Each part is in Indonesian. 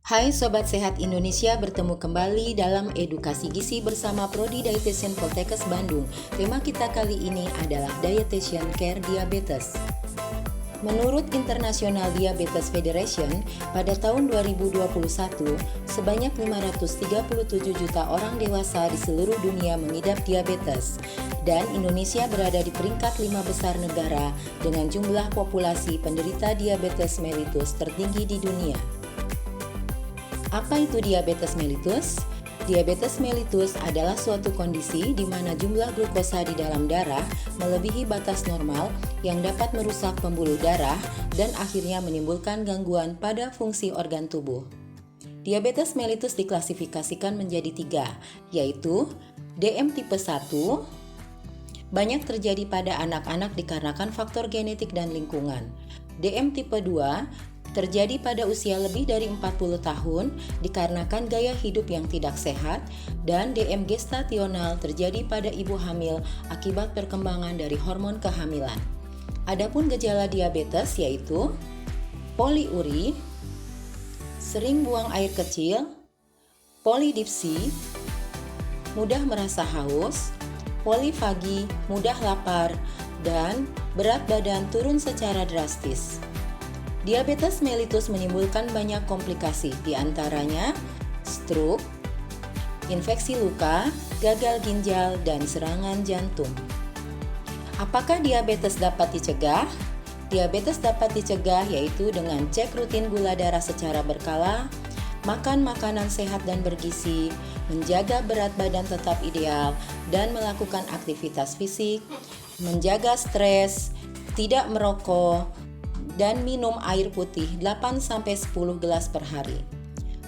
Hai Sobat Sehat Indonesia, bertemu kembali dalam Edukasi Gizi bersama Prodi Dietitian Poltekkes Bandung. Tema kita kali ini adalah Dietitian Care Diabetes. Menurut International Diabetes Federation, pada tahun 2021, sebanyak 537 juta orang dewasa di seluruh dunia mengidap diabetes. Dan Indonesia berada di peringkat 5 besar negara dengan jumlah populasi penderita diabetes mellitus tertinggi di dunia. Apa itu diabetes mellitus? Diabetes mellitus adalah suatu kondisi di mana jumlah glukosa di dalam darah melebihi batas normal yang dapat merusak pembuluh darah dan akhirnya menimbulkan gangguan pada fungsi organ tubuh. Diabetes mellitus diklasifikasikan menjadi 3, yaitu DM tipe 1, banyak terjadi pada anak-anak dikarenakan faktor genetik dan lingkungan. DM tipe 2 terjadi pada usia lebih dari 40 tahun dikarenakan gaya hidup yang tidak sehat, dan DM gestasional terjadi pada ibu hamil akibat perkembangan dari hormon kehamilan. Adapun gejala diabetes yaitu poliuri, sering buang air kecil, polidipsi, mudah merasa haus, polifagi, mudah lapar, dan berat badan turun secara drastis. Diabetes mellitus menimbulkan banyak komplikasi, diantaranya stroke, infeksi luka, gagal ginjal, dan serangan jantung. Apakah diabetes dapat dicegah? Diabetes dapat dicegah yaitu dengan cek rutin gula darah secara berkala, makan makanan sehat dan bergizi, menjaga berat badan tetap ideal, dan melakukan aktivitas fisik, menjaga stres, tidak merokok, dan minum air putih 8-10 gelas per hari.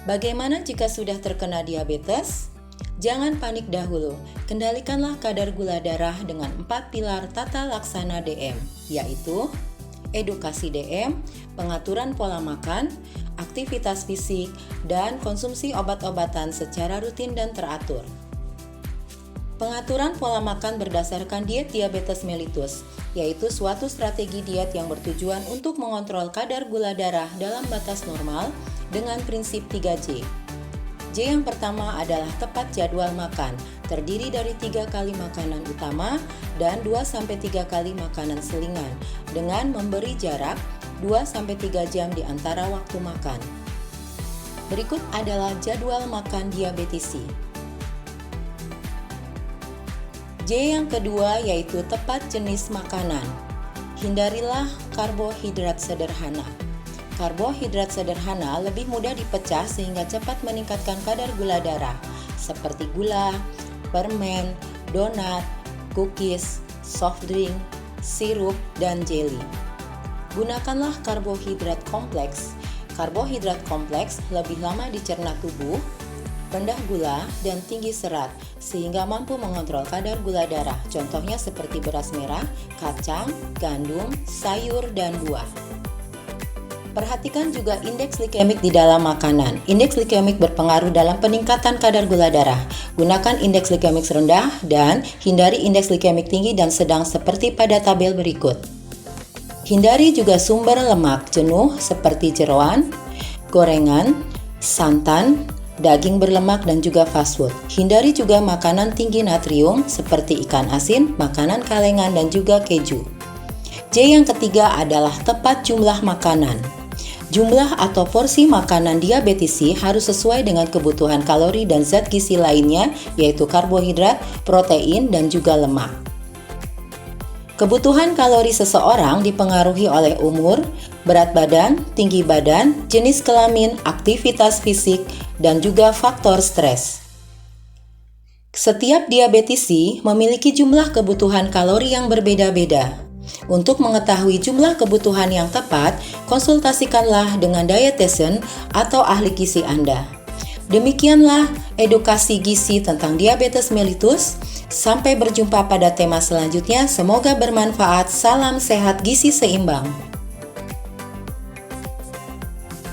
Bagaimana jika sudah terkena diabetes? Jangan panik dahulu, kendalikanlah kadar gula darah dengan 4 pilar tata laksana DM, yaitu edukasi DM, pengaturan pola makan, aktivitas fisik, dan konsumsi obat-obatan secara rutin dan teratur. Pengaturan pola makan berdasarkan diet diabetes mellitus, yaitu suatu strategi diet yang bertujuan untuk mengontrol kadar gula darah dalam batas normal dengan prinsip 3J. J yang pertama adalah tepat jadwal makan, terdiri dari 3 kali makanan utama dan 2-3 kali makanan selingan, dengan memberi jarak 2-3 jam di antara waktu makan. Berikut adalah jadwal makan diabetisi. J yang kedua yaitu tepat jenis makanan. Hindarilah karbohidrat sederhana. Karbohidrat sederhana lebih mudah dipecah sehingga cepat meningkatkan kadar gula darah, seperti gula, permen, donat, cookies, soft drink, sirup, dan jelly. Gunakanlah karbohidrat kompleks. Karbohidrat kompleks lebih lama dicerna tubuh, rendah gula, dan tinggi serat, sehingga mampu mengontrol kadar gula darah. Contohnya seperti beras merah, kacang, gandum, sayur, dan buah. Perhatikan juga indeks glikemik di dalam makanan. Indeks glikemik berpengaruh dalam peningkatan kadar gula darah. Gunakan indeks glikemik rendah dan hindari indeks glikemik tinggi dan sedang seperti pada tabel berikut. Hindari juga sumber lemak jenuh seperti jeroan, gorengan, santan, daging berlemak, dan juga fast food. Hindari juga makanan tinggi natrium seperti ikan asin, makanan kalengan, dan juga keju. J yang ketiga adalah tepat jumlah makanan. Jumlah atau porsi makanan diabetisi harus sesuai dengan kebutuhan kalori dan zat gizi lainnya, yaitu karbohidrat, protein, dan juga lemak. Kebutuhan kalori seseorang dipengaruhi oleh umur, berat badan, tinggi badan, jenis kelamin, aktivitas fisik, dan juga faktor stres. Setiap diabetisi memiliki jumlah kebutuhan kalori yang berbeda-beda. Untuk mengetahui jumlah kebutuhan yang tepat, konsultasikanlah dengan dietitian atau ahli gizi Anda. Demikianlah edukasi gizi tentang diabetes mellitus. Sampai berjumpa pada tema selanjutnya. Semoga bermanfaat. Salam sehat gizi seimbang.